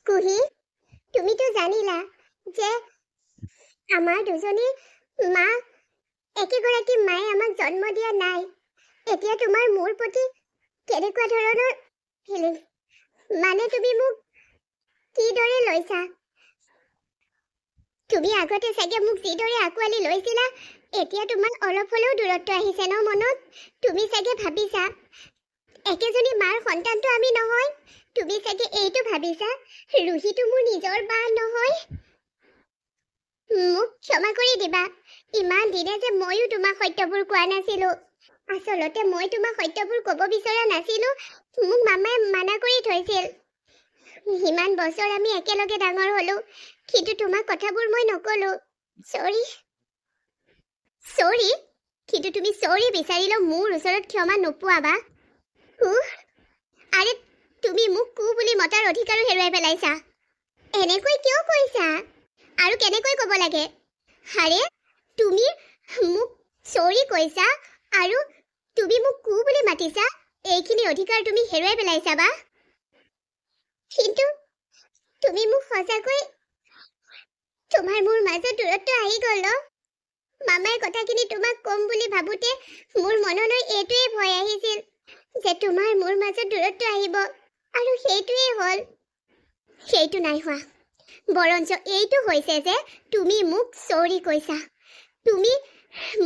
কুহি তুমি তো জানিলা যে আমাৰ দুজনী মা একেগৰাকী মায়ে আমাক জন্ম দিয়া নাই। এতিয়া তোমাৰ মোৰ প্ৰতি কেনেকুৱা ধৰণৰ ফিলিং, মানে তুমি মোক কিদৰে লৈছা? তুমি আগতে চাগে মোক যিদৰে আঁকোৱালি লৈছিলা, এতিয়া তোমাৰ অলপ হ'লেও দূৰত্ব আহিছে ন মনত? তুমি চাগে ভাবিছা একেজনী মাৰ সন্তানটো আমি নহয়। তুমি চাগে এইটো ভাবিছা ৰুহিটো মোৰ নিজৰ বা নহয়। মোক ক্ষমা কৰি দিবা, ইমান দিনে যে ময়ো তোমাক সত্যবোৰ কোৱা নাছিলো। আচলতে মই তোমাক সত্যবোৰ ক'ব বিচৰা নাছিলো, মোক মামাই মানা কৰি থৈছিল। ইমান বছৰ আমি একেলগে ডাঙৰ হলো, কিন্তু তোমাক কথাবোৰ মই নকলো। চৰি। কিন্তু তুমি চৰি বিচাৰিলেও মোৰ ওচৰত ক্ষমা নোপোৱা বা। আৰে তুমি মোক কু বুলি মতাৰ অধিকাৰো হেৰুৱাই পেলাইছা। এনেকৈ কিয় কৈছা? আৰু কেনেকৈ ক'ব লাগে? আৰে তুমি মোক চৰি কৈছা আৰু তুমি মোক কু বুলি মাতিছা, এইখিনি অধিকাৰ তুমি হেৰুৱাই পেলাইছা বা। কিন্তু তুমি মোক সঁচাকৈ তোমাৰ মোৰ মাজত দূৰত্ব আহি গ'ল ন? মামাই কথাখিনি তোমাক কম বুলি ভাবোতে মোৰ মনলৈ এইটোৱে ভয় আহিছিল যে তোমাৰ মোৰ মাজত দূৰত্ব আহিব, আৰু সেইটোৱেই হ'ল। সেইটো নাই হোৱা, বৰঞ্চ এইটো হৈছে যে তুমি মোক চৰি কৈছা। তুমি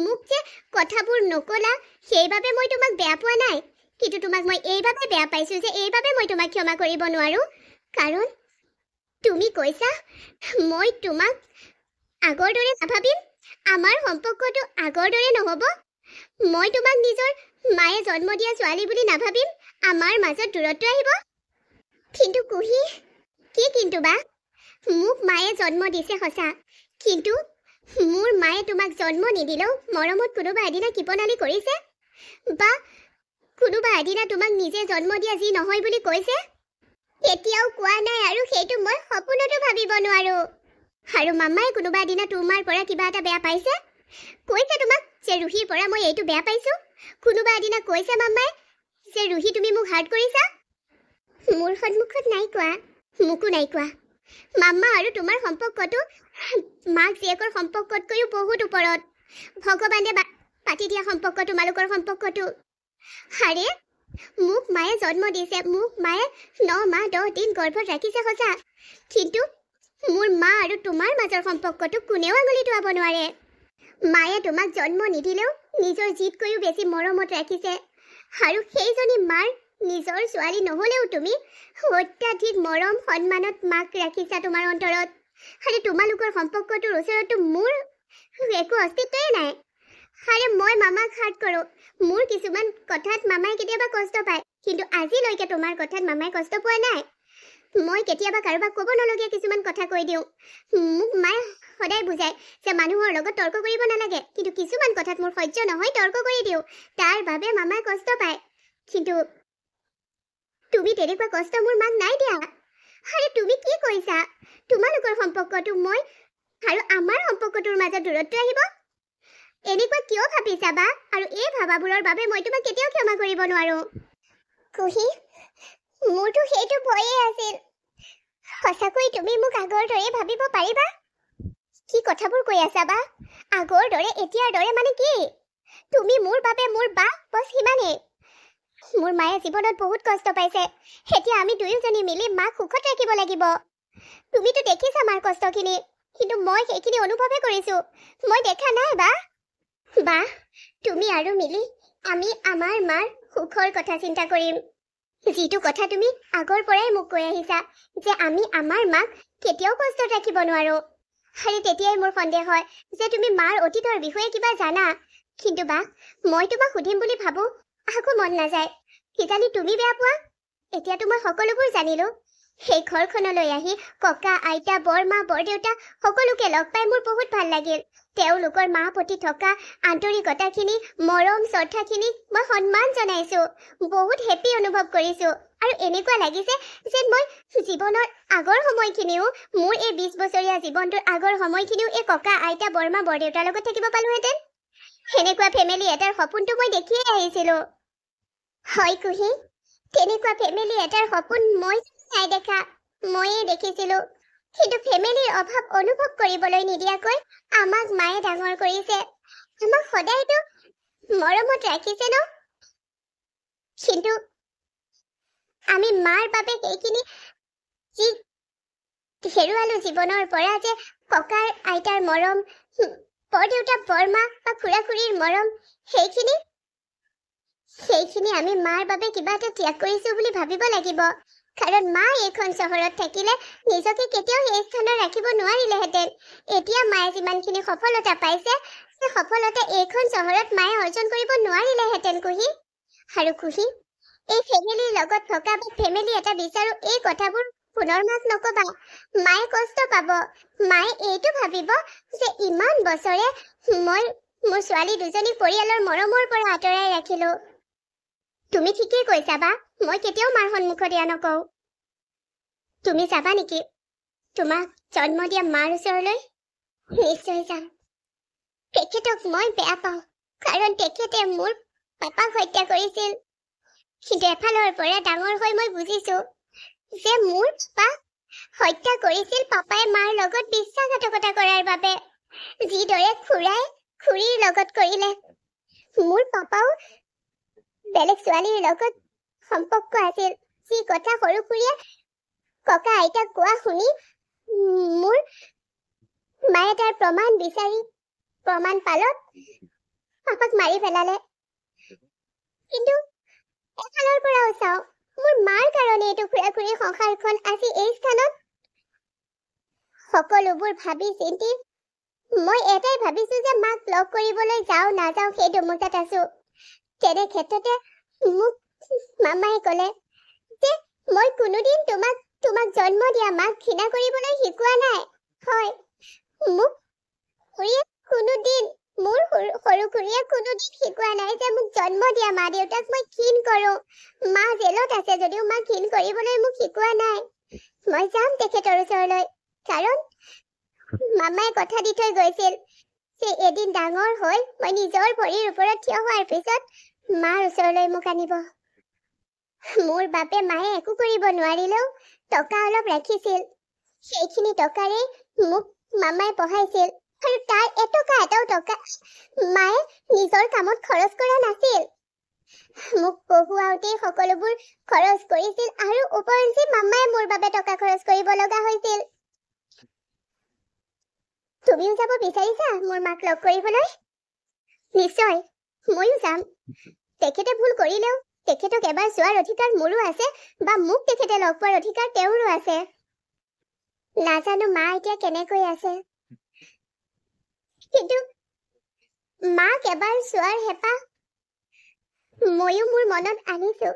মোক যে কথাবোৰ নকলা সেইবাবে মই তোমাক বেয়া পোৱা নাই, কিন্তু তোমাক মই এইবাবে বেয়া পাইছো যে এইবাবে মই তোমাক ক্ষমা কৰিব নোৱাৰো, কাৰণ তুমি কৈছা মই তোমাক আগৰ দৰে নাভাবিম, আমাৰ সম্পৰ্কটো আগৰ দৰে নহ'ব। মই তোমাক নিজৰ মায়ে জন্ম দিয়া ছোৱালী বুলি নাভাবিম, আমাৰ মাজত দূৰত্ব আহিব। কিন্তু কুহি, কি কিন্তু বা? মোক মায়ে জন্ম দিছে সঁচা, কিন্তু মোৰ মায়ে তোমাক জন্ম নিদিলেও মৰমত কোনোবা এদিনা কিপনালি কৰিছে, বা কোনোবা এদিনা তোমাক নিজে জন্ম দিয়া যি নহয় বুলি কৈছে। কেতিয়াও কোৱা নাই, আৰু সেইটো মই সপোনতো ভাবিব নোৱাৰো। আৰু মামাই কোনোবা এদিনা তোমাৰ পৰা কিবা এটা বেয়া পাইছে? কৈছে তোমাক যে ৰুহিৰ পৰা মই এইটো বেয়া পাইছো? কোনোবা এদিনা কৈছে মামাই যে ৰুহি তুমি মোক হাৰ্ট কৰিছা? মোৰ সন্মুখত নাই কোৱা, মোকো নাই কোৱা। মামা আৰু তোমাৰ সম্পৰ্কটো মাক জীয়েকৰ সম্পৰ্কতকৈও বহুত ওপৰত। ভগৱানে পাতি দিয়া সম্পৰ্ক তোমালোকৰ সম্পৰ্কটো। আৰে মোক মায়ে জন্ম দিছে, মোক মায়ে 9 মাহ 10 দিন গৰ্ভত ৰাখিছে সঁচা, কিন্তু মোৰ মা আৰু তোমাৰ মাজৰ সম্পৰ্কটো কোনেও আঙুলি টুৱাব নোৱাৰে। মায়ে তোমাক জন্ম নিদিলেও নিজৰ জীতকৈও বেছি মৰমত ৰাখিছে, আৰু সেইজনী মাৰ নিজৰ ছোৱালী নহ'লেও তুমি অত্যাধিক মৰম সন্মানত মাক ৰাখিছা তোমাৰ অন্তৰত। আৰু তোমালোকৰ সম্পৰ্কটোৰ ওচৰতো মোৰ একো অস্তিত্বই নাই। আৰে মই মামাক হাৰ্ট কৰোঁ, মোৰ কিছুমান কথাত মামাই কেতিয়াবা কষ্ট পায়, কিন্তু আজিলৈকে তোমাৰ কথাত মামাই কষ্ট পোৱা নাই। মই কেতিয়াবা কাৰোবাক ক'ব নলগীয়া কিছুমান কথা কৈ দিওঁ। মোক মায়ে সদায় বুজায় যে মানুহৰ লগত তৰ্ক কৰিব নালাগে, কিন্তু কিছুমান কথাত মোৰ সহ্য নহয় তৰ্ক কৰি দিওঁ, তাৰ বাবে মামাই কষ্ট পায়। কিন্তু তুমি তেনেকুৱা কষ্ট মোৰ মাক নাই দিয়া। আৰে তুমি কি কৈছা? তোমালোকৰ সম্পৰ্কটো মই আৰু আমাৰ সম্পৰ্কটোৰ মাজত দূৰত্ব আহিব? এনেকুৱা কিয় ভাবিছা বা? আৰু এই ভাবাবোৰৰ বাবে মই তোমাক কেতিয়াও ক্ষমা কৰিব নোৱাৰো। কুহি, মোৰতো সেইটো ভয়েই আছিল। সঁচাকৈ তুমি মোক আগৰ দৰে ভাবিব পাৰিবা? কি কথাবোৰ কৈ আছা বা? আগৰ দৰে এতিয়াৰ দৰে মানে কি? তুমি মোৰ বাবে মোৰ বা, বছ সিমানেই। মোৰ মায়ে জীৱনত বহুত কষ্ট পাইছে, এতিয়া আমি দুয়োজনী মিলি মাক সুখত ৰাখিব লাগিব। তুমিতো দেখিছা মাৰ কষ্টখিনি, কিন্তু মই সেইখিনি অনুভৱে কৰিছো। মই দেখা নাই বা। বা তুমি আৰু মিলি আমি আমাৰ মাৰ সুখৰ কথা চিন্তা কৰিম। যিটো কথা তুমি আগৰ পৰাই মোক কৈ আহিছা যে আমি আমাৰ মাক কেতিয়াও কষ্টত ৰাখিব নোৱাৰো। আৰু তেতিয়াই মোৰ সন্দেহ হয় যে তুমি মাৰ অতীতৰ বিষয়ে কিবা জানা, কিন্তু বা মই তোমাক সুধিম বুলি ভাবো আকৌ মন নাযায়। কিজানি তুমি বেয়া পোৱা। এতিয়াতো মই সকলোবোৰ জানিলো। সেই ঘৰখনলৈ আহি ককা আইতা বৰমা বৰদেউতা সকলোকে লগ পাই মোৰ বহুত ভাল লাগিল। তেওঁলোকৰ মাৰ প্ৰতি থকা আন্তৰিকতাখিনি মৰম শ্ৰদ্ধাখিনি মই সন্মান জনাইছো, বহুত হেপী অনুভৱ কৰিছো। আৰু এনেকুৱা লাগিছে যে মই জীৱনৰ আগৰ সময়খিনিও, মোৰ এই 20 বছৰীয়া জীৱনটোৰ আগৰ সময়খিনিও এই ককা আইতা বৰমা বৰদেউতাৰ লগত থাকিব পালোহেঁতেন। সেনেকুৱা ফেমিলি এটাৰ সপোনটো মই দেখিয়ে আহিছিলো। হয় কুহি, তেনেকুৱা ফেমিলি এটাৰ সপোন মই নাই দেখা, ময়ে দেখিছিলো কিন্তু ফেমিলিৰ অভাৱ অনুভৱ কৰিবলৈ নিদিয়াকৈ আমাক মায়ে ডাঙৰ কৰিছে আমাক সদায়তো মৰমত ৰাখিছে ন কিন্তু আমি মাৰ বাবে সেইখিনি যি হেৰুৱালো জীৱনৰ পৰা যে ককাৰ আইতাৰ মৰম পৰদেউতা বৰমা বা খুৰা খুৰীৰ মৰম সেইখিনি আমি মাৰ বাবে কিবা এটা ত্যাগ কৰিছো বুলি ভাবিব লাগিব কাৰণ মা এইখন চহৰত থাকিলে নিজকে কেতিয়াও সেই স্থানত ৰাখিব নোৱাৰিলেহেঁতেন এতিয়া মায়ে যিমানখিনি সফলতা পাইছে সেই সফলতা এইখন চহৰত মায়ে অৰ্জন কৰিব নোৱাৰিলেহেঁতেন কুহি আৰু কুহি এই ফেমিলিৰ লগত থকা বা ফেমিলি এটা বিচাৰো এই কথাবোৰ পুনৰ মাক নকবা মায়ে কষ্ট পাব মায়ে এইটো ভাবিব যে ইমান বছৰে মই মোৰ ছোৱালী দুজনী পৰিয়ালৰ মৰমৰ পৰা আঁতৰাই ৰাখিলো তুমি ঠিকেই কৈছা বা মই কেতিয়াও মাৰ সন্মুখত এয়া নকওঁ তুমি যাবা নেকি তোমাক জন্ম দিয়া মাৰ ওচৰলৈ নিশ্চয় যাম তেখেতক মই বেয়া পাওঁ কাৰণ তেখেতে মোৰ পাপাক হত্যা কৰিছিল কিন্তু এফালৰ পৰা ডাঙৰ হৈ মই বুজিছো যে মোৰ পাপা হত্যা কৰিছিল পাপাই মাৰ লগত বিশ্বাসঘাতকতা কৰাৰ বাবে যিদৰে খুৰাই খুৰীৰ লগত কৰিলে মোৰ পাপাও বেলেগ ছোৱালীৰ লগত সম্পৰ্ক আছিল যি কথা সৰু খুৰীয়ে ককা আইতাক কোৱা শুনি মোৰ মায়ে তাৰ প্ৰমাণ বিচাৰি প্ৰমাণ পালত পাপাক মাৰি পেলালে কিন্তু এফালৰ পৰাও চাওঁ মোৰ মাৰ কাৰণে এইটো খুৰা খুৰীৰ সংসাৰখন আজি এই স্থানত সকলোবোৰ ভাবি চিন্তি মই এটাই ভাবিছো যে মাক লগ কৰিবলৈ যাওঁ নাযাওঁ সেই দুমোজাত আছো তেনে ক্ষেত্ৰতে মোক মামাই ক'লে যে মই কোনোদিন তোমাক জন্ম দিয়া মাক ঘৃণা কৰিবলৈ শিকোৱা নাই হয় মোক খুৰীয়ে কোনোদিন মোৰ সৰু খুৰীয়ে কোনোদিন শিকোৱা নাই যে মোক জন্ম দিয়া মা দেউতাক মই ঘৃণ কৰো মা জেলত আছে যদিও মাক ঘৃণ কৰিবলৈ মোক শিকোৱা নাই মই যাম তেখেতৰ ওচৰলৈ কাৰণ মামাই কথা দি থৈ গৈছিল যে এদিন ডাঙৰ হৈ মই নিজৰ ভৰিৰ ওপৰত থিয় হোৱাৰ পিছত মাৰ ওচৰলৈ মোক আনিব মোৰ বাপে মায়ে একো কৰিব নোৱাৰিলেও টকা অলপ ৰাখিছিল সেইখিনি টকাৰে মোক মামাই পঢ়াইছিল আৰু তাৰ এটাও টকা মায়ে নিজৰ কামত খৰচ কৰা নাছিল মোক পঢ়ুৱাওঁতে সকলোবোৰ খৰচ কৰিছিল আৰু ওপৰঞ্চি মামাই মোৰ বাবে টকা খৰচ কৰিব লগা হৈছিল তুমিও যাব বিচাৰিছা মোৰ মাক লগ কৰিবলৈ নিশ্চয় ময়ো যাম তেখেতে ভুল কৰিলেও তেখেতক এবাৰ যোৱাৰ অধিকাৰ মোৰো আছে বা মোক তেখেতে লগ পোৱাৰ অধিকাৰ তেওঁৰো আছে নাজানো মা এতিয়া কেনেকৈ আছে কিন্তু মাক এবাৰ চোৱাৰ হেঁপাহ ময়ো মোৰ মনত আনিছো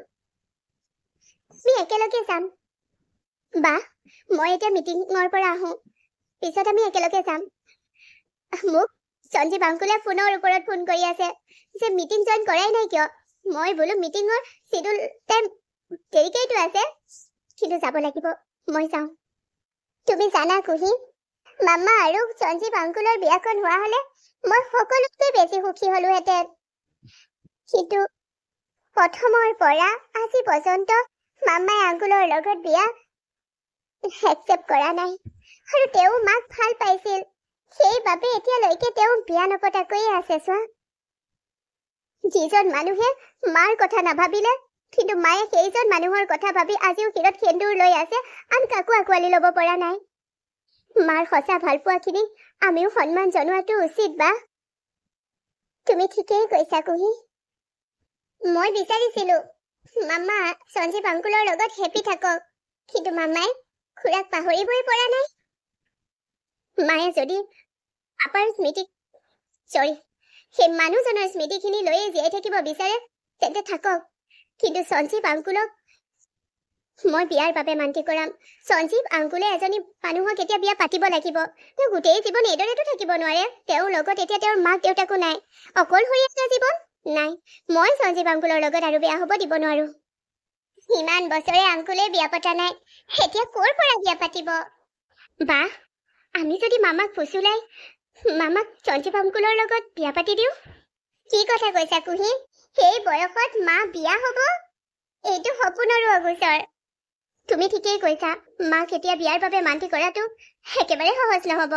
আমি একেলগে যাম বা মই এতিয়া মিটিঙৰ পৰা আহোঁ পিছত আমি একেলগে যাম মোক সঞ্জীৱ আংকুলে ফোনৰ ওপৰত ফোন কৰি আছে যে মিটিং জইন কৰাই নাই কিয় মই বোলো মিটিঙৰ শিডিউল টাইম দেৰিকৈতো আছে কিন্তু যাব লাগিব মই যাওঁ তুমি জানা কুহি মামা আৰু সঞ্জীৱ আংকুলৰ বিয়াখন হোৱা হলে মই সকলোতকৈ বেছি সুখী হলোহেঁতেন কিন্তু প্ৰথমৰ পৰা আজি পৰ্যন্ত মামাই আংকুলৰ লগত বিয়া একচেপ্ট কৰা নাই আৰু তেওঁ মাক ভাল পাইছিল সেইবাবে এতিয়ালৈকে তেওঁ বিয়া নপতাকৈয়ে আছে চোৱা যিজন মানুহে মাৰ কথা নাভাবিলে কিন্তু মায়ে সেইজন মানুহৰ কথা ভাবি আজিও শিৰত সেন্দুৰ লৈ আছে আন কাকো আঁকোৱালি ল'ব পৰা নাই মাৰ সঁচা ভালপোৱাখিনি আমিও সন্মান জনোৱাটো উচিত বা তুমি ঠিকেই কৈছা কুহি মই বিচাৰিছিলো মামা সঞ্জীৱ আংকুলৰ লগত হেপী থাকক কিন্তু মামাই খুৰাক পাহৰিবই পৰা নাই মায়ে যদি পাপাৰ সেই মানুহজনৰ স্মৃতিখিনি লৈয়ে জীয়াই থাকিব বিচাৰে তেন্তে থাকক কিন্তু সঞ্জীৱ আংকুলক মই বিয়াৰ বাবে মান্তি কৰাম সঞ্জীৱ আংকুলে এজনী মানুহক এতিয়া বিয়া পাতিব লাগিব তেওঁ গোটেই জীৱন এইদৰেতো থাকিব নোৱাৰে তেওঁৰ লগত এতিয়া তেওঁৰ মাক দেউতাকো নাই অকলশৰীয়া জীৱন নাই মই সঞ্জীৱ আংকুলৰ লগত আৰু বেয়া হ'ব দিব নোৱাৰো ইমান বছৰে আংকুলে বিয়া পতা নাই এতিয়া ক'ৰ পৰা বিয়া পাতিব বা আমি যদি মামাক ফুচুলাই মামাক সঞ্জীৱ আংকুলৰ লগত বিয়া পাতি দিওঁ কি কথা কৈছা কুহি সেই বয়সত মা বিয়া হ'ব এইটো সপোনৰো অগোচৰ তুমি ঠিকেই কৈছা, মাক এতিয়া বিয়াৰ বাবে মান্তি কৰাটো একেবাৰে সহজ নহ'ব।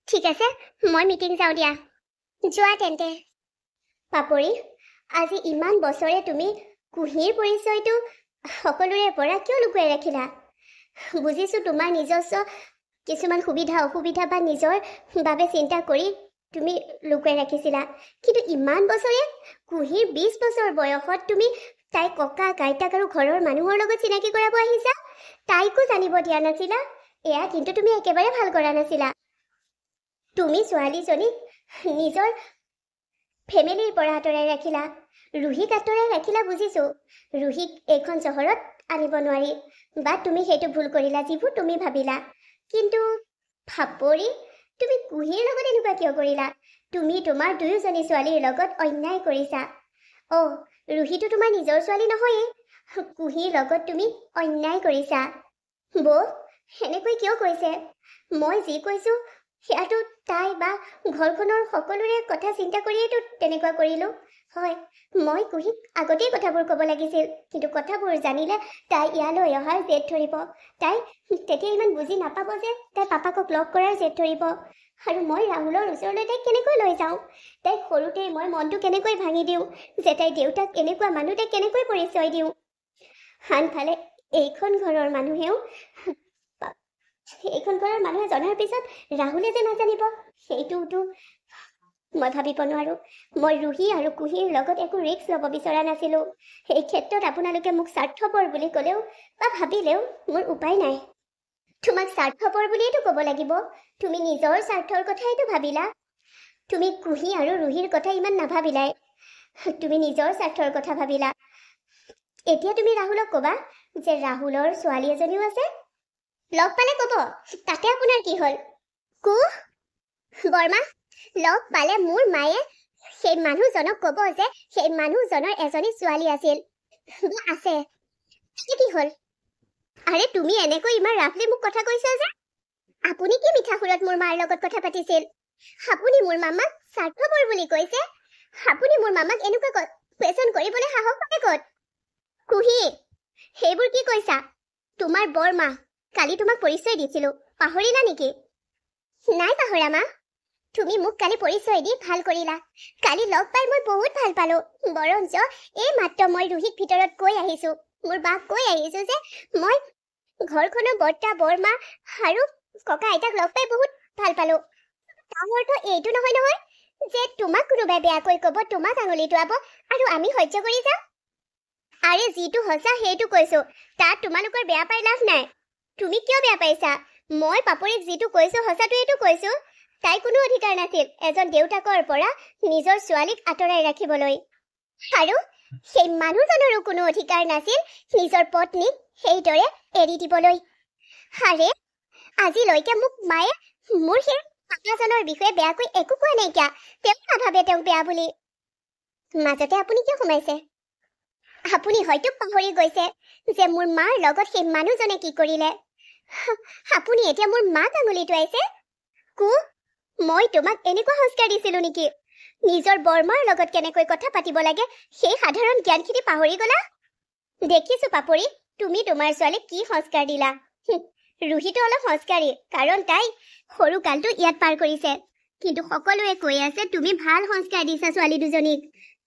ঠিক আছে, মই মিটিং যাওঁ দিয়া। যোৱা তেন্তে। পাপৰি, আজি ইমান বছৰে তুমি কুহিৰ পৰিচয়টো সকলোৰে পৰা কিয় লুকুৱাই ৰাখিলা? বুজিছো তোমাৰ নিজস্ব কিছুমান সুবিধা অসুবিধা বা নিজৰ বাবে চিন্তা কৰি তুমি লুকুৱাই ৰাখিছিলা, কিন্তু ইমান বছৰে কুহিৰ 20 বছৰ বয়সত তুমি তাই ককা আইতাক আৰু ঘৰৰ মানুহৰ লগত চিনাকি কৰাব আহিছা, তাইকো জানিব দিয়া নাছিলা। এয়া কিন্তু তুমি একেবাৰে ভাল কৰা নাছিলা। তুমি ছোৱালীজনীক নিজৰ ফেমিলিৰ পৰা আঁতৰাই ৰাখিলা, ৰুহিক আঁতৰাই ৰাখিলা। বুজিছো ৰুহিক এইখন চহৰত আনিব নোৱাৰি বা তুমি সেইটো ভুল কৰিলা যিবোৰ তুমি ভাবিলা, কিন্তু পাপৰি, তুমি কুহিৰ লগত এনেকুৱা কিয় কৰিলা? তুমি তোমাৰ দুয়োজনী ছোৱালীৰ লগত অন্যায় কৰিছা। ৰুহিটো তোমাৰ নিজৰ ছোৱালী নহয়েই, কুহিৰ লগত তুমি অন্যায় কৰিছা। বৌ, সেনেকৈ কিয় কৈছে? মই যি কৈছো সেয়াতো তাই বা ঘৰখনৰ সকলোৰে কথা চিন্তা কৰিয়েতো তেনেকুৱা কৰিলো। হয়, মই কুহিক আগতেই কথাবোৰ ক'ব লাগিছিল, কিন্তু কথাবোৰ জানিলে তাই ইয়ালৈ অহাৰ জেদ ধৰিব। তাই তেতিয়া ইমান বুজি নাপাব যে তাই পাপাকক লগ কৰাৰ জেদ ধৰিব। আৰু মই ৰাহুলৰ ওচৰলৈ তাইক কেনেকৈ লৈ যাওঁ? তাইক সৰুতেই মই মনটো কেনেকৈ ভাঙি দিওঁ যে তাইৰ দেউতাক এনেকুৱা মানুহ তাইক কেনেকৈ পৰিচয় দিওঁ? আনফালে এইখন ঘৰৰ মানুহে জনাৰ পিছত ৰাহুলে যে নাজানিব, সেইটোতো মই ভাবিব নোৱাৰো। মই ৰুহি আৰু কুহিৰ লগত একো ৰিস্ক ল'ব বিচৰা নাছিলো। এই ক্ষেত্ৰত আপোনালোকে মোক স্বাৰ্থপৰ বুলি ক'লেও বা ভাবিলেও মোৰ উপায় নাই। তোমাক স্বাৰ্থপৰ বুলিয়েতো ক'ব লাগিব। তুমি নিজৰ স্বাৰ্থৰ কথাইতো ভাবিলা। তুমি কুহি আৰু ৰুহিৰ কথা ইমান নাভাবিলাই, তুমি নিজৰ স্বাৰ্থৰ কথা ভাবিলা। এতিয়া তুমি ৰাহুলক ক'বা যে ৰাহুলৰ ছোৱালী এজনীও আছে, লগ পালে ক'ব, তাতে আপোনাৰ কি হ'ল? বৰ্মা, লগ পালে মোৰ মায়ে সেই মানুহজনক ক'ব যে সেই মানুহজনৰ এজনী ছোৱালী আছিল আছে, তাতে কি হ'ল? আৰে তুমি এনেকৈ ইমান ৰাফলি মোক কথা কৈছা যে? আপুনি কি মিঠা সুৰত মোৰ মাৰ লগত কথা পাতিছিল? আপুনি মোৰ মামাক স্বাৰ্থপৰ বুলি কৈছে? আপুনি মোৰ মামাক এনেকুৱা কুৱেশ্যন কৰিবলৈ সাহস পালে ক'ত? কুহি, সেইবোৰ কি কৈছা? তোমাৰ বৰমা, কালি তোমাক পৰিচয় দিছিলো, পাহৰিলা নেকি? নাই পাহৰা মা, তুমি মোক কালি পৰিচয় দি ভাল কৰিলা। কালি লগ পাই মই বহুত ভাল পালো। বৰঞ্চ এই মাত্ৰ মই ৰুহিক ভিতৰত কৈ আহিছো, মোৰ বাক কৈ আহিছো যে মই ঘৰখনৰ বৰ্তা বৰমা আৰু ককা আইতাক লগ পাই বহুত ভাল পালো। তাৰ অৰ্থ এইটো নহয় নহয় যে তোমাক কোনোবাই বেয়াকৈ ক'ব, তোমাক আঙুলি টুৱাব আৰু আমি সহ্য কৰি যাম। আৰে যিটো সঁচা সেইটো কৈছো, তাত তোমালোকৰ বেয়া পাই লাভ নাই। তুমি কিয় বেয়া পাইছা? মই পাপৰিক যিটো কৈছো সঁচাটোৱেইটো কৈছো। তাই কোনো অধিকাৰ নাছিল এজন দেউতাকৰ পৰা নিজৰ ছোৱালীক আঁতৰাই ৰাখিবলৈ, আৰু সেই মানুহজনৰো কোনো অধিকাৰ নাছিল নিজৰ পত্নীক সেইদৰে এৰি দিবলৈ। আৰে আজিলৈকে মোক মায়ে মোৰ সেই পাপাজনৰ বিষয়ে বেয়াকৈ একো কোৱা নাইকিয়া। তেওঁ নাভাবে তেওঁক বেয়া বুলি। মাজতে আপুনি কিয় সোমাইছে? আপুনি হয়তো পাহৰি গৈছে যে মোৰ মাৰ লগত সেই মানুহজনে কি কৰিলে। আপুনি এতিয়া মোৰ মাক আঙুলি টুৱাইছে? মই তোমাক এনেকুৱা সংস্কাৰ দিছিলো নেকি? নিজৰ বৰমাৰ লগত কেনেকৈ কথা পাতিব লাগে সেই সাধাৰণ জ্ঞানখিনি পাহৰি গলা? দেখিছো পাপৰি, তুমি তোমাৰ ছোৱালীক কি সংস্কাৰ দিলা। ৰুহিটো অলপ সংস্কাৰী, কাৰণ তাই সৰু কালটো ইয়াত পাৰ কৰিছে, কিন্তু সকলোৱে কৈ আছে তুমি ভাল সংস্কাৰ দিছা ছোৱালী দুজনীক।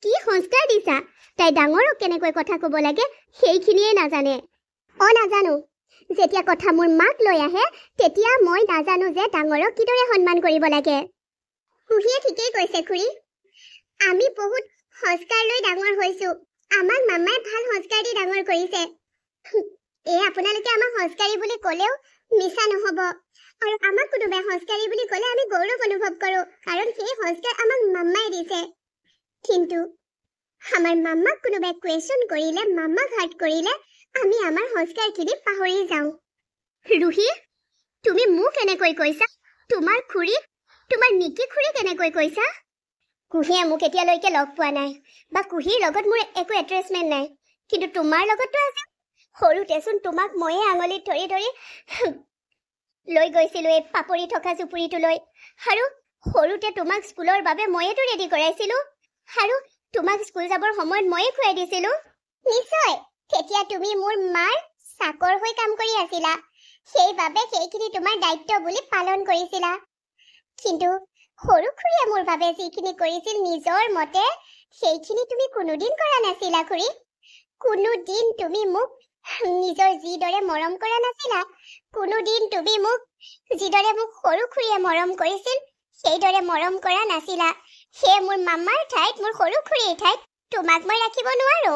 কি সংস্কাৰ দিছা? তাই ডাঙৰক কেনেকৈ কথা ক'ব লাগে সেইখিনিয়ে নাজানে। নাজানো। যেতিয়া কথা মোৰ মাক লৈ আহে তেতিয়া মই নাজানো যে ডাঙৰক কিদৰে সন্মান কৰিব লাগে। কুহিয়ে ঠিকেই কৈছে খুৰী, আমি বহুত সংস্কাৰ লৈ ডাঙৰ হৈছো। আমাক মামাই ভাল সংস্কাৰ দি ডাঙৰ কৰিছে। আপোনালোকে আমাক সংস্কাৰী বুলি ক'লেও মিছা নহ'ব, আৰু আমাক কোনোবাই সংস্কাৰী বুলি ক'লে আমি গৌৰৱ অনুভৱ কৰোঁ, কাৰণ সেই সংস্কাৰ আমাক মামাই দিছে। কিন্তু আমাৰ মামাক কোনোবাই কুৱেশ্যন কৰিলে, মামাক হাৰ্ট কৰিলে আমি আমাৰ সংস্কাৰখিনি পাহৰি যাওঁ। ৰুহি, তুমি মোক কেনেকৈ কৈছা? তোমাৰ খুৰী, তোমাৰ নিকি খুৰী কেনেকৈ কৈছা? কুহিয়ে মোক এতিয়ালৈকে লগ পোৱা নাই, বা কুহিৰ লগত মোৰ একো এটাচমেণ্ট নাই, কিন্তু তোমাৰ লগততো আছে। সৰুতেচোন তোমাক ময়ে আঙুলিত ধৰি ধৰি লৈ গৈছিলো এই পাপৰি থকা জুপুৰিটোলৈ, আৰু সৰুতে তোমাক স্কুলৰ বাবে ময়েতো ৰেডি কৰাইছিলো, আৰু তোমাক স্কুল যাবৰ সময়ত ময়ে খুৱাই দিছিলো। নিশ্চয়, তেতিয়া তুমি মোৰ মাৰ চাকৰ হৈ কাম কৰি আছিলা সেইবাবে সেইখিনি তোমাৰ দায়িত্ব বুলি পালন কৰিছিলা কিন্তু সৰু খুৰীয়ে মোৰ বাবে যিখিনি কৰিছিল নিজৰ মতে সেইখিনি তুমি কোনোদিন কৰা নাছিলা খুৰী কোনোদিন তুমি মোক নিজৰ যিদৰে মৰম কৰা নাছিলা কোনোদিন তুমি মোক যিদৰে মোক সৰু খুৰীয়ে মৰম কৰিছিল সেইদৰে মৰম কৰা নাছিলা সেই মোৰ মামাৰ ঠাইত মোৰ সৰু খুৰীৰ ঠাইত তোমাক মই ৰাখিব নোৱাৰো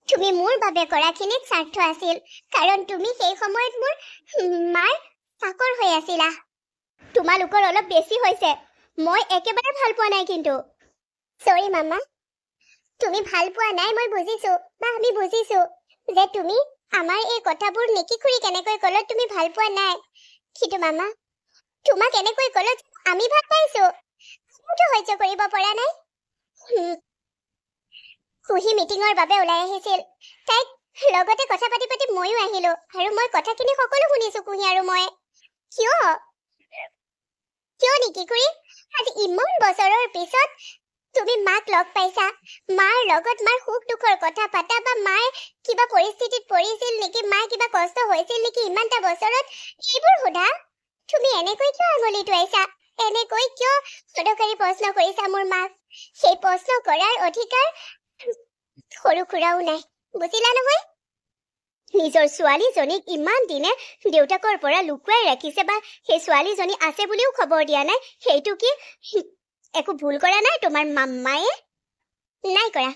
তুমি মোৰ বাবে কৰাখিনিত স্বাৰ্থ আছিল কাৰণ তুমি সেই সময়ত মোৰ মাৰ চাকৰ হৈ আছিলা তোমালোকৰ অলপ বেছি হৈছে মই একেবাৰে ভাল পোৱা নাই কিন্তু সৰি মামা তুমি ভাল পোৱা নাই মই বুজিছো বা আমি বুজিছো যে তুমি আমাৰ এই কথাবোৰ নিকি খুৰী কেনেকৈ কলত তুমি ভাল পোৱা নাই কিন্তু মামা তোমাক এনেকৈ কলত আমি ভাল পাইছো মইতো সহ্য কৰিব পৰা নাই কুহি মিটিঙৰ বাবে ওলাই আহিছিল তাইক লগতে কথা পাতি পাতি ময়ো আহিলো আৰু মই কথাখিনি সকলো শুনিছো কুহি আৰু মই কিয় নিকি খুৰী আজি ইমান বছৰৰ পিছত তুমি মাক লগ পাইছা মাৰ লগত মাৰ সুখ দুখৰ কথা পাতা বা মায়ে কিবা পৰিস্থিতিত পৰিছিল নেকি মাৰ কিবা কষ্ট হৈছিল নেকি ইমানটা বছৰত এইবোৰ সোধা তুমি এনেকৈ কিয় আঙুলি টুৱাইছা এনেকৈ কিয় সদকাৰী প্ৰশ্ন কৰিছা মোৰ মাক সেই প্ৰশ্ন কৰাৰ অধিকাৰ সৰু খুৰাও নাই বুজিলা নহয় নিজৰ ছোৱালীজনীক ইমান দিনে দেউতাকৰ পৰা লুকুৱাই ৰাখিছে বা সেই ছোৱালীজনী আছে বুলিও খবৰ দিয়া নাই সেইটো কি একো ভুল কৰা নাই তোমাৰ মাম্মায়ে নাই কৰা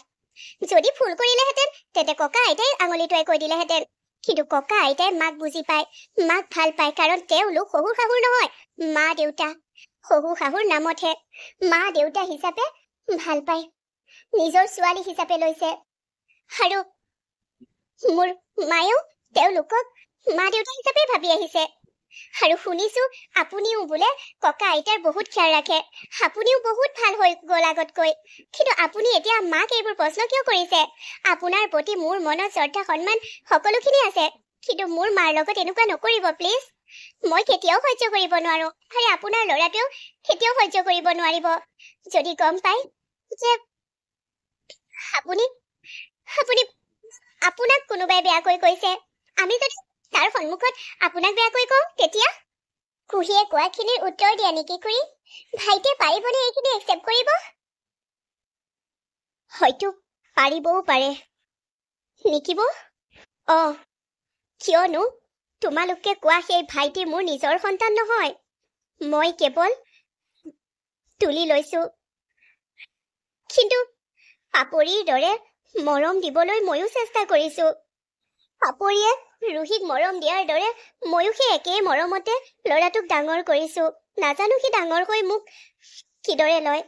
যদি ভুল কৰিলেহেঁতেন তেতে ককা আইতাই আঙুলি টুৱাই কৈ দিলেহেঁতেন কিন্তু ককা আইতাই মাক বুজি পায় মাক ভাল পায় কাৰণ তেওঁলোক শহুৰ শাহুৰ নহয় মা দেউতা শহুৰ শাহুৰ নামতহে মা দেউতা হিচাপে ভাল পায় নিজৰ ছোৱালী হিচাপে লৈছে আৰু মোৰ মায়েও তেওঁলোকক মা দেউতা হিচাপে ভাবি আহিছে আৰু শুনিছো আপুনিও বোলে ককা আইতাৰ বহুত খেয়াল ৰাখে আপুনিও বহুত ভাল হৈ গ'ল আগতকৈ কিন্তু আপুনি এতিয়া মাক এইবোৰ প্ৰশ্ন কিয় কৰিছে আপোনাৰ প্ৰতি মোৰ মনত শ্ৰদ্ধা সন্মান সকলোখিনি আছে কিন্তু মোৰ মাৰ লগত এনেকুৱা নকৰিব প্লিজ মই কেতিয়াও সহ্য কৰিব নোৱাৰো আৰু আপোনাৰ ল'ৰাটোৱেও কেতিয়াও সহ্য কৰিব নোৱাৰিব যদি গম পাই যে আপুনি আপোনাক কোনোবাই বেয়াকৈ কৈছে আমি যদি তাৰ সন্মুখত আপোনাক বেয়াকৈ কওঁ তেতিয়া কুহিয়ে কোৱাখিনিৰ উত্তৰ দিয়া নেকি খুৰী ভাইটিয়ে পাৰিবনে এইখিনি একচেপ্ট কৰিব হয়তো পাৰিবও পাৰে নিকিব কিয়নো তোমালোকে কোৱা সেই ভাইটি মোৰ নিজৰ সন্তান নহয় মই কেৱল তুলি লৈছো কিন্তু পাপৰিৰ দৰে মৰম দিবলৈ ময়ো চেষ্টা কৰিছো পাপৰিয়ে ৰুহিক মৰম দিয়াৰ দৰে ময়ো সেই একেই মৰমতে ল'ৰাটোক ডাঙৰ কৰিছো নাজানো সি ডাঙৰ হৈ মোক কিদৰে লয়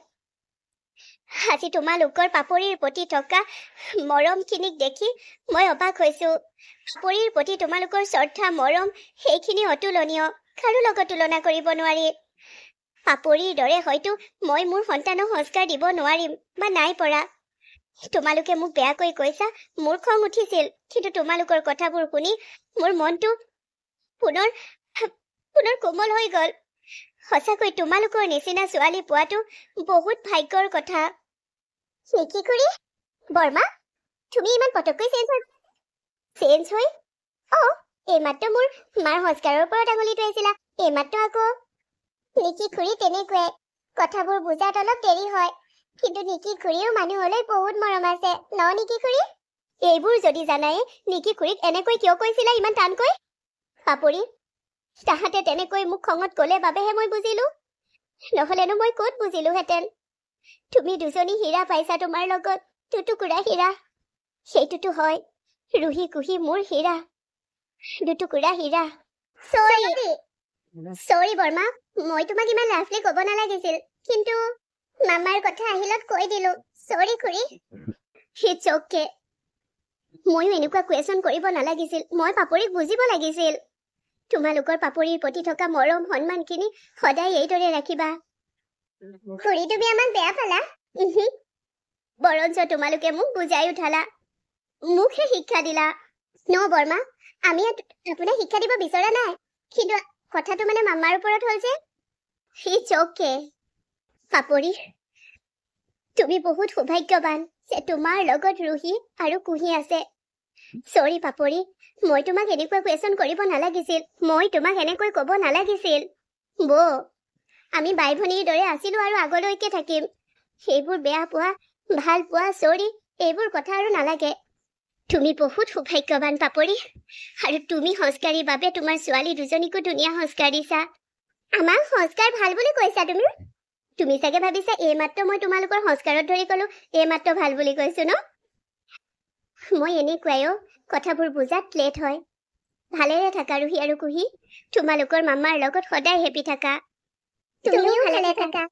আজি তোমালোকৰ পাপৰিৰ প্ৰতি থকা মৰমখিনিক দেখি মই অবাক হৈছো পাপৰিৰ প্ৰতি তোমালোকৰ শ্ৰদ্ধা মৰম সেইখিনি অতুলনীয় কাৰো লগত তুলনা কৰিব নোৱাৰি পাপৰিৰ দৰে হয়তো মই মোৰ সন্তানক সংস্কাৰ দিব নোৱাৰিম বা নাই পৰা তোমালোকে মোক বেয়াকৈ কৈছা মোৰ খং উঠিছিল কিন্তু তোমালোকৰ কথাবোৰ শুনি মোৰ মনটো পুনৰ কোমল হৈ গ'ল সঁচাকৈ তোমালোকৰ নিচিনা ছোৱালী পোৱাটো বহুত ভাগ্যৰ কথা নিকি খুৰী বৰ্মা তুমি ইমান পটককৈ চেঞ্জ হৈ এইমাত্ৰ মোৰ মাৰ সংস্কাৰৰ ওপৰত আঙুলি টুৱাইছিলা এইমাত্ৰ আকৌ নিকি খুৰী তেনেকুৱাই কথাবোৰ বুজাত অলপ দেৰি হয় কিন্তু নিকি খুৰীও মানুহলৈ বহুত মৰম আছে ন নিকি খুৰী এইবোৰ যদি জানাই নিকি খুৰীক এনেকৈ কিয় কৈছিলা ইমান টানকৈ পাপৰি তাহাঁতে তেনেকৈ মোক খঙত ক'লে বাবেহে মই বুজিলো নহ'লেনো মই ক'ত বুজিলোহেঁতেন তুমি দুজনী হীৰা পাইছা তোমাৰ লগত দুটুকুৰা হীৰা সেইটোতো হয় ৰুহি কুহি মোৰ হীৰা দুটুকুৰা হীৰা চৰি বৰ্মা মই তোমাক ইমান লাভলি ক'ব নালাগিছিল কিন্তু মামাৰ কথা আহিলত কৈ দিলো চৰি খুৰী ইটছ অ'কে ময়ো এনেকুৱা কুৱেশ্যন কৰিব নালাগিছিল মই পাপৰিক বুজিব লাগিছিল তোমালোকৰ পাপৰিৰ প্ৰতি থকা মৰম সন্মানখিনি সদায় এইদৰে ৰাখিবা খুৰী তুমি আমাক বেয়া পালা বৰঞ্চ তোমালোকে মোক বুজাই উঠালা মোকহে শিক্ষা দিলা ন বৰ্মা আমি আপোনাক শিক্ষা দিব বিচৰা নাই কিন্তু কথাটো মানে মামাৰ ওপৰত হ'ল যে ইটছ অ'কে পাপৰি তুমি বহুত সৌভাগ্যৱান যে তোমাৰ লগত ৰুহি আৰু কুহি আছে সৰি পাপৰি, মই তোমাক এনেকুৱা কুৱেশ্যন কৰিব নালাগিছিল, মই তোমাক এনেকৈ ক'ব নালাগিছিল। বৌ, আমি বাই ভনীৰ দৰে আছিলো আৰু আগলৈকে থাকিম। সেইবোৰ বেয়া পোৱা, ভাল পোৱা, সৰি, এইবোৰ কথা আৰু নালাগে। তুমি বহুত সৌভাগ্যৱান পাপৰি, আৰু তুমি সংস্কাৰীৰ বাবে তোমাৰ ছোৱালী দুজনীকো ধুনীয়া সংস্কাৰ দিছা। আমাক সংস্কাৰ ভাল বুলি কৈছা তুমি? তুমি চাগে ভাবিছা এইমাত্ৰ মই তোমালোকৰ সংস্কাৰত ধৰি ক'লো এইমাত্ৰ ভাল বুলি কৈছো ন? মই এনেকুৱাই, কথাবোৰ বুজাত লেট হয়। ভালেৰে থাকা ৰুহি আৰু কুহি, তোমালোকৰ মামাৰ লগত সদায় হেপী থাকা। তুমিও ভালে থাকা।